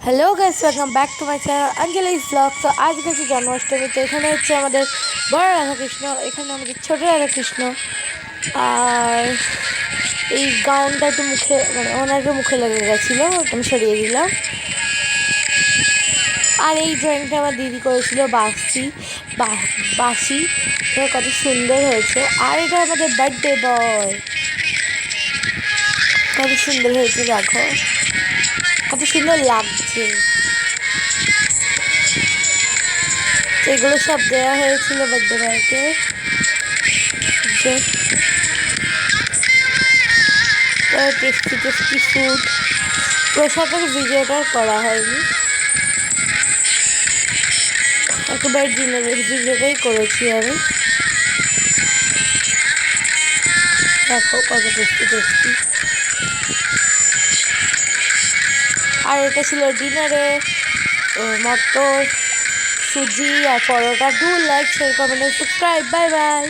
Hello guys, welcome back to my channel Anjali's blog. তো আজ হচ্ছে জন্মাষ্টমী। তো এখানে হচ্ছে আমাদের বড় রাধাকৃষ্ণ, এখানে আমাদের ছোট রাধাকৃষ্ণ। আর এই গাউনটা একটু মুখে ওনাকে মুখে লেগে গেছিলো, আমি সরিয়ে দিলাম। আর এই ড্রয়িংটা আমার দিদি করেছিল, বাসি। তো কত সুন্দর হয়েছে। আর এটা আমাদের বার্থডে বয়, কত সুন্দর হয়েছে, দেখো কত সুন্দর লাগছে। এগুলো সব দেওয়া হয়েছিল বার্থডে বয়কে। Tasty tasty food. প্রসাদের ভিডিওটা করা হয়নি, একেবারে ডিনারের ভিডিওটাই করেছি আমি। দেখো কত টেস্টি টেস্টি। আর এটা ছিল ডিনারে মটর, সুজি আর paratha. Do like, share, comment, subscribe. Bye by.